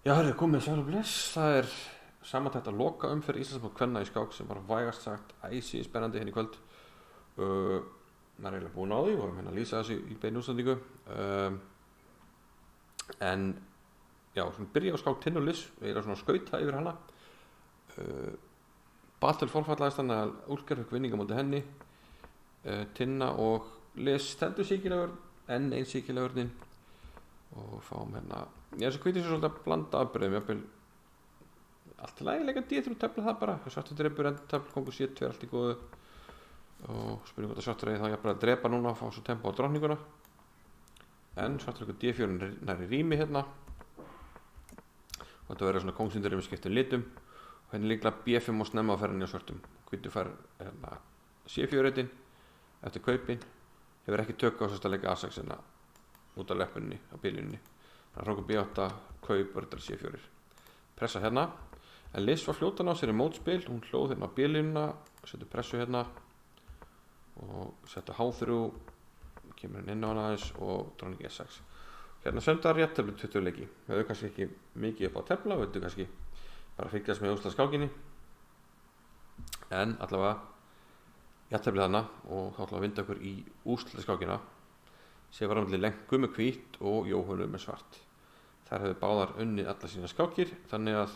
Já, það er komið sæl og bless. Það samantekt að loka umferð Íslandsmót kvenna í skák sem var vægast sagt æsi spennandi hérna í kvöld. Maður er eiginlega búinn á því og erum hérna að lýsa þessu í beinu útsendingu. En já, svona byrja á skák Tinnu og Liz, við erum svona að skauta yfir hana. Baldur forfallaðist þannig að Úlkar fekk vinninga móti henni. Tinna og Liz stendur síkilegur, enn einn síkilegurinn. Og fáum hérna, þessi kvítið svo svolítið að blanda afbröðum, jafnvel allt í lagi leika D3 töfla það bara, svartur dreipur endur töfl, kongur 7-2 allt í góðu og spurning hvort að svartur eigi þá jafnvel að drepa núna og fá svo tempo á drottninguna en svartur leikur D4 næri rými hérna og þetta verður svona kóngsindur með skiptum litum og hérna líklega B5 og snemma á ferðinni á svartum kvítið fær hérna C4-reitin eftir kaupin hefur ekki tök á þess að leika A6 hérna út af leppunni á bílunni þannig að hrókur B8, kaup og þetta C4 pressa hérna en Liz var fljótan á sér í mótspil hún hlóð hérna á bílunna setur pressu hérna og setur H3 kemur hann inn á hana aðeins og dróning E6 hérna söndar réttöflu 20 leiki við höfum kannski ekki mikið upp á tefla við höfum kannski bara að fylgjast með úrslagsskákinni en allavega réttöflu þarna og þá ætla að vinda okkur í úrslagsskákina sem var ámlega lengt Gummi hvít og Jóhannu með svart. Þær hefðu báðar unnið alla sína skákir þannig að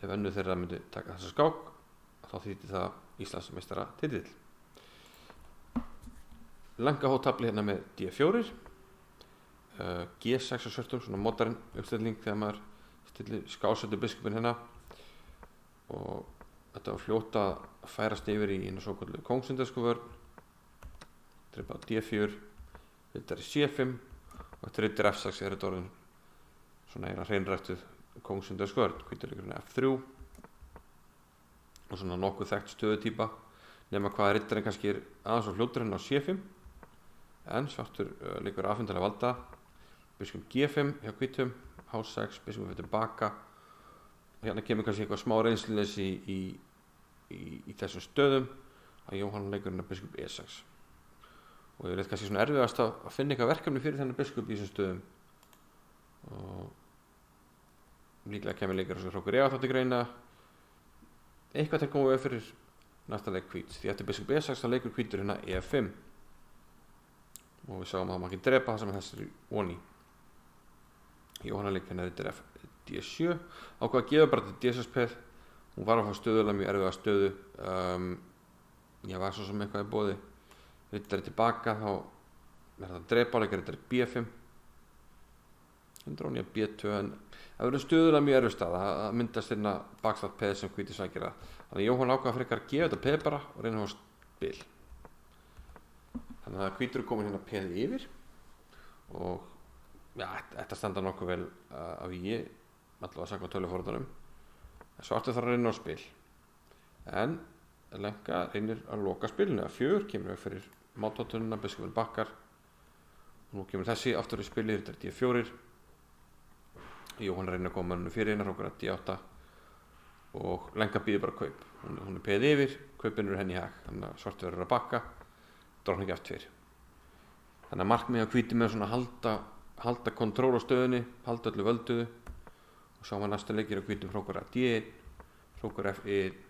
ef önnur þeirra myndi taka þessa skák þá þýtti það Íslandsmeistara titill. Langa hóttabli hérna með D4 G6 á svörtum, svona modern uppstilling þegar maður stillir skásöldu biskupin hérna og þetta var fljóta að færast yfir í einu svoköldu kóngsindaskuvörn drepa á D4 þetta C5 og þetta rittir F6 þetta orðin svona hreinrættuð kóngsindaskvörn hvíturleikurinn F3 og svona nokkuð þekkt stöðutýpa nema hvað rittarinn kannski aðeins á fljótur hérna á C5 en svartur leikur afhendalega valda biskup G5 hjá hvítum H6, biskup fyrir tilbaka og hérna kemur kannski eitthvað smá reynslunesi í þessum stöðum að Jóhann leikurinn biskup E6 og ég veit kannski svona erfiðast að finna eitthvað verkefni fyrir þennan biskup í þessum stöðum og líklega kemur leikar sem hrókur E8 til greina eitthvað til að koma við fyrir næsta leik hvít því eftir biskup E6 þá leikur hvítur hérna E5 og við sáum að það má ekki drepa það sem þessir voni Jóhanna leik hérna rittir D7 ákvað að gefa bara til D6 hún var að fá stöðulega mjög erfiða stöðu ég var svo sem eitthvað í boði rittari tilbaka þá er það dreipáleikar rittari B5 drónja B2 en það verður stöðulega mjög erfið stað að myndast hérna bakstætt peð sem hvíti sækir að þannig að Jóhann ákvað frekar að gefa þetta peð bara og reyna að hafa spil þannig að hvítur er komin hérna peð yfir og ja, þetta standa nokkuð vel af ég allavega sakna tölufórðunum svartur þarf að reyna á spil en lenga reynir að loka spilinu að 4 kemur við fyrir mátátununa, biskupin bakkar og nú kemur þessi aftur í spili þetta er D4 Jóhann reynir að koma hennu fyrir hennar okkur að D8 og lenga býður bara kaup hún er peð yfir, kaupin henni í hag þannig að svartur verður að bakka drottning F2 þannig að markmið að hvíti með svona halda kontról á stöðunni halda öllu völduðu og sá maður næsta leikir að hvítum hrókur að D1 hrókur F1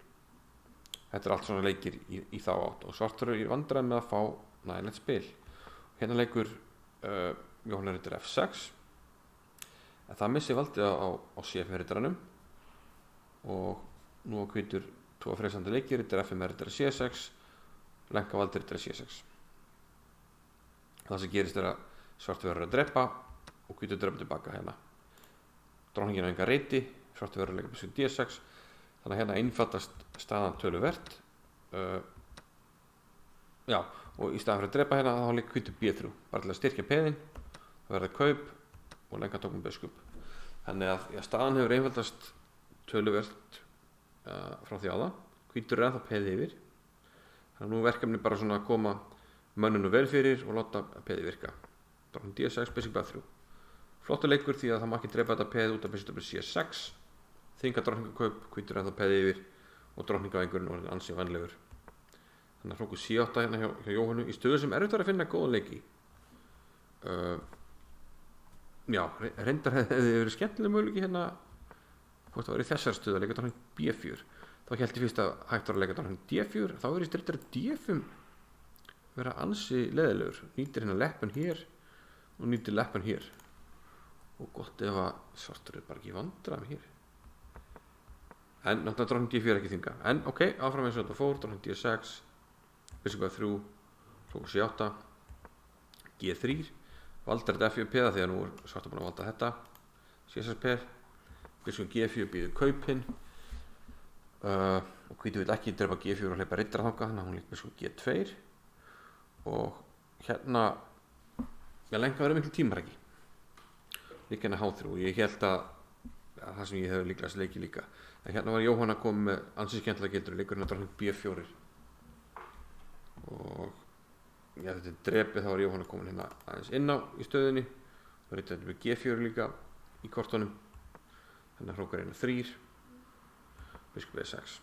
þetta er allt svona leikir í þá átt og svartur er í vandræðum með að fá nægilegt spil hérna leikur Jóhann rittir F6 en það missi valdið á C5 rittarannum og nú á hvítur 2 freysandi leikir rittir F5 rittir C6 lenga valdi rittir C6 það sem gerist er að svartur verður að drepa og hvítur drepa tilbaka hérna dróningin á enga reyti svartur verður að leika biskup D6 þannig að hérna einfaldast staðan töluvert já og í staðan fyrir að drepa hérna þá leikur hvítur B3 bara til að styrkja peðin það verður kaup og lenga tókum biskup þannig að staðan hefur einfaldast töluvert frá því áða hvítur er ennþá peði yfir þannig að nú verkefni bara svona að koma mönnunu vel fyrir og láta peði virka dróning D6 biskup A3 flottur leikur því að það má ekki drepa þetta peð út af biskup C6 þinga drottningakaup, hvítur ennþá peði yfir og drottningavengurinn orðinn ansi vænlegur þannig að hrókur C8 hérna hjá Jóhannu í stöðu sem erfitt var að finna góða leiki já, reyndar hefði verið skemmtileg möguleiki hérna hvort það var í þessar stöðu að leika drótning B4 þá held ég fyrst að hægt var að leika drótning D4 þá verið riddari D5 vera ansi leðilegur nýtir hérna leppun hér og nýtir leppun hér og gott ef að svartur bara ekki vandræðum hér en náttúrulega drótning D4 ekki þynga en ok, áfram eins og þetta fór drótning D6 biskup F3 flókur C8 G3 valdar þetta F4 peða því að nú er svartur búin að valda þetta C6 peð biskup G4 býður kaupinn og hvítu vil ekki drepa G4 og hleypa riddara þangað þannig að hún líka biskup G2 og hérna lengi verið miklu tímaræki líka hérna H3 og ég held að það sem ég hefði líklega leikið líka en hérna var Jóhann að koma með ansið skemmtilega gildur leikur hérna drótning B4 og já, þetta er drepið þá var Jóhann að koma hérna aðeins inn á í stöðunni og riddari með G4 líka í kortunum þannig að hrókar 3 biskup E6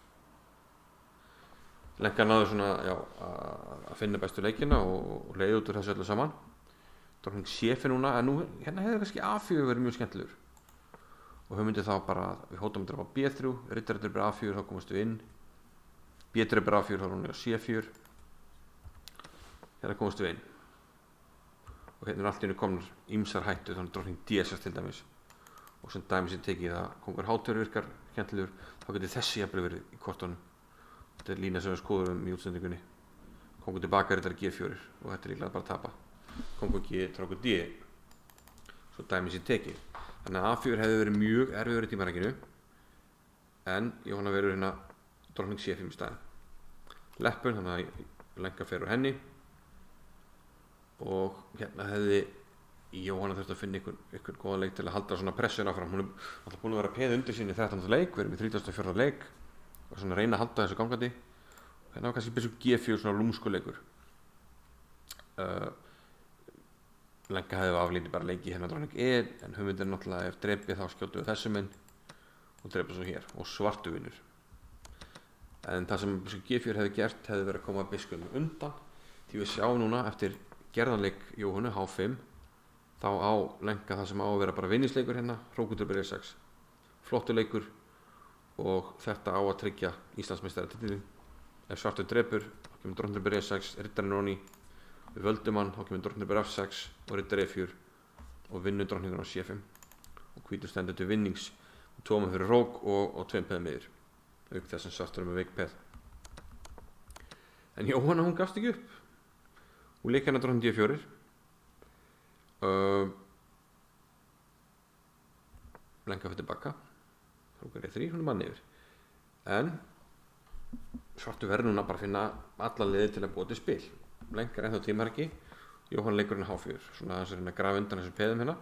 lengi náðu svona já, að finna bestu leikina og leiði út úr þessu öllu saman drótning C5 núna en nú hérna hefði kannski A4 verið mjög skemmtilegur og höfum myndið þá bara við hóttum að drepa B3 riddari drepa A4 þá komast við inn B drepa A4 þá erum við á C4 hérna komast við inn og hérna er allt í henni komnar ýmsar hættu þannig drótning D6 til dæmis og sem dæmi sem tekið að kongur H2 virkar skemmtilegur þá getur þessi jafnvel verið í kortunum þetta er lína sem við skoðum í útsendingunni kongur tilbaka riddari G4 og þetta er líklega bara að tapa kongur G trókur D svo dæmi sem tekið þannig að A4 hefði verið mjög erfiður í tímarækinu en Jóhann að verið hérna drótning C5 í staðinn leppun þannig að lenga fer úr henni og hérna hefði Jóhann þurfti að finna ykkur góða leik til að halda svona pressuna áfram hún er alltaf búin að vera peð undir sín í 13. leik við erum í 34. leik og svona reyna að halda þessu gangandi hérna var kannski biskup G4 svona lúmskuleikur lenga hefði aflítið bara leiki hérna drótning E en hugmyndin náttúrulega ef drepið þá skjótu við þessum inn og drepið svo hér og svartu vinnur en það sem biskup G4 hefði gert hefði verið að koma biskupnum undan því við sjáum núna eftir gerðanleik Jóhannu H5 þá á lenga það sem á að vera bara vinningsleikur hérna hrókutur E6 flottur leikur og þetta á að tryggja Íslandsmeistaratitilinn ef svartur drepur þá kemur drótning E6 riddarinn ofan í við völdum hann þá kemur drótning F6 og riddari E4 og vinnur drótningur á C5 og hvítur stendur til vinnings og tóma fyrir rók og 2 peð meður auk þess sem svartur með veik peð en Jóhanna hún gafst ekki upp hún leik hérna drótning D4 lenga fyrir tilbaka hrókar E3 hún er mann yfir en svartu verður núna bara að finna alla liði til að búa til spil lengar ennþá tímaræki Jóhann leikurinn H4 svona þess að reyna að grafa undan þessum peðum hérna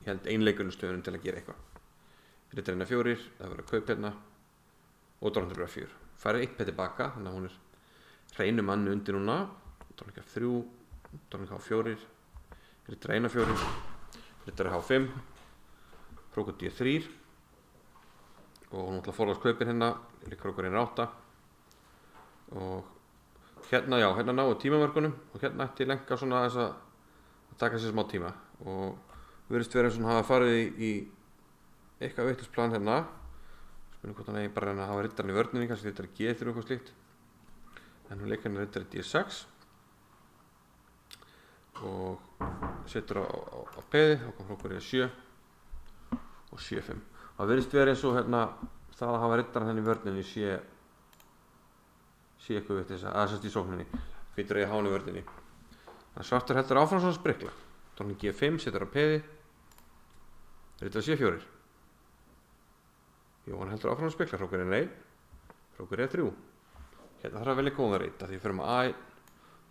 ég held einleikurinn stöðunum til að gera eitthvað riddarinn A4 það verður að kaupa hérna og drótning A4 færið 1 peð tilbaka þannig að hún er hreinu manni undir núna drótning F3 drótning H4 riddari A4 riddari H5 hrókur D3 og hún ætla að forðast kaupin hérna líka hrókur 8 og hérna já, hérna náðu tímamörkunum og hérna ætti lenga svona þess að taka sér smá tíma og virðist vera eins og hann hafa farið í eitthvað vitlaust hérna spurning hvort hann eigi bara að hafa riddarinn í vörninni kannski riddari G3 eitthvað slíkt en hún leikir hérna riddari D6 og setur á peði og kom hrókur E7 og C5 það virðist vera eins og hérna það að hafa riddarinn henni í vörninni sé eitthvað við þess að sérst í sókninni hvítur eigi hánu í vörninni þannig svartur heldur áfram svona sprikla drótning G5 setur á peði riddari C4 Jóhann heldur áfram að sprikla hrókur E1 hrókur E3 hérna þarf að velja góða rita því fyrir maður A1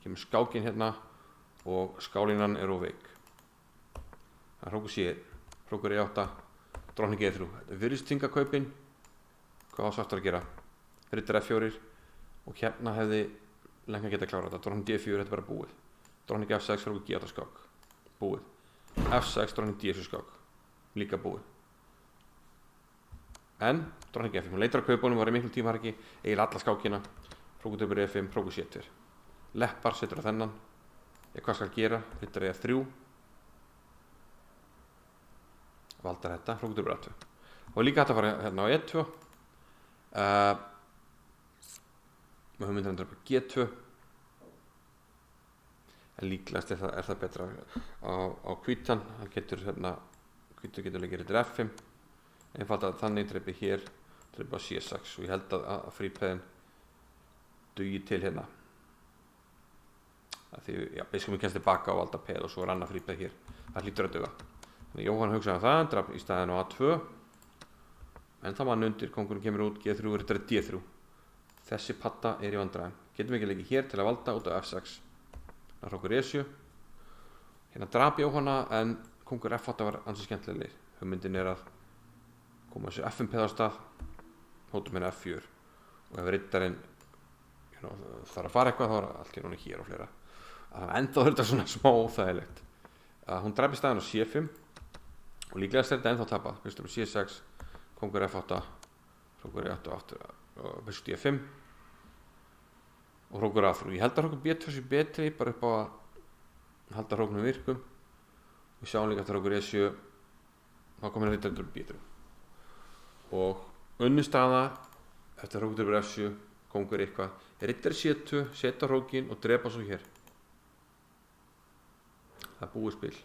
kemur skákin hérna og skálínan er of veik það er hrókur C1 hrókur E8 drótning E3 þetta virðist þynga kaupin hvað á svartur að gera riddari F4 og hérna hefði lengi að geta klára þetta drótning D4 þetta bara búið drótning F6 hrókur G8 skák búið F6 drótning D7 skák líka búið en drótning F5 hún leitar að kaupunum var í miklu tímaharki eiginlega alla skákina hrókur E5 hrókur C2 leppar setur á þennan hvað skal gera riddari F3 valdar þetta, hrókur yfir A2 og líka hægt að fara hérna á E2 með hugmyndin að drepa G2 en líklegast er það betra á hvítan, hann getur hérna hvítur getur leikir yfir F5 einfalt að þannig drepi hér drepa á C6 og ég held að frípeðin dugi til hérna því já, biskupi kemst tilbaka og valda peð og svo er annað frípeð hér það hlýtur að duga þannig Jóhann hugsaði það, draf í staðinu á A2 en það mann undir, kongurinn kemur út G3 og riddari D3 þessi patta er í vandræðum getum við ekki leikið hér til að valda út á F6 það hrókur E7 hérna drap Jóhanna en kongur F8 var ansi skemmtilegir hugmyndin er að koma þessu F5 peð á stað hótum hérna F4 og ef riddarinn þarf að fara eitthvað þá er allt hérna hér og fleira að enda þetta svona smá óþægilegt að hún drepi staðinn á C5 og líklega er þetta ennþá tapað biskup C6, kongur F8 hrókur E8 og biskup D5 og hrókur A3 ég held að hrókur B2 sé betri bara upp á að halda hróknum virkum við sjáum líka eftir hrókur E7 þá komir riddarinn B3 og unnustaða eftir hrókur yfir F7 kongur eitthvað riddari C2 setja hrókin og drepa svo hér það er búið spil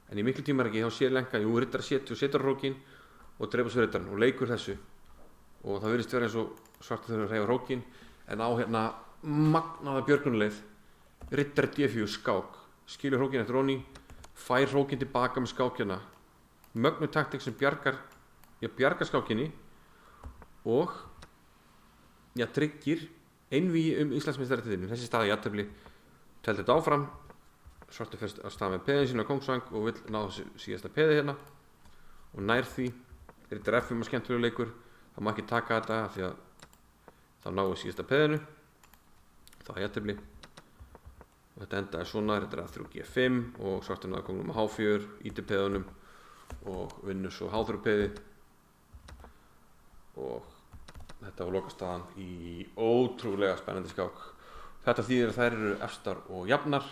en í miklu tímar ekki þá sér lenka riddari C2 setja hrókin og drepa svo riddarinn og leikur þessu og það virðist vera eins og svartur þurfa að hreyfa hrókin en á hérna magnaða björgunarleið riddari D4 skák skilur hrókin eftir onni fær hrókin tilbaka með skákjana mögnu taktik sem bjargar skákinni og tryggir einvígi Íslandsmeistaratitilinn þessi staða jafntefli teldi þetta áfram svartur fyrst að staða með peðin sín á kongsvang og vill ná þessu síðasta peði hérna og nær því riddari F5 er skemmtilegur leikur það má ekki taka þetta því að þá náum við síðasta peðinu þá er jafntefli og þetta endaði svona riddari A3 G5 og svartur náði kongnum á H4 íti peðunum og vinnur svo H3 peði og þetta var lokastaðan í ótrúlega spennandi skák þetta þýðir að þær eru efstar og jafnar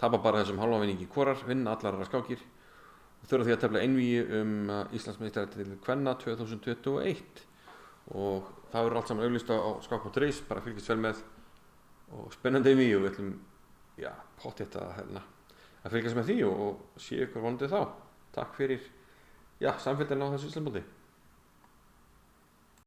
tapa bara þessum hálfavinningi hvorar vinna allar aðrar skákir og þurfa því að tefla einvígi Íslandsmeistaratitil kvenna 2021 og það verður allt saman auglýst á skák.is bara fylgist vel með og spennandi einvígi og við ætlum pottþétt að fylgjast með því og sé ykkur vonandi þá takk fyrir samfélgina á þessu Íslandsmóti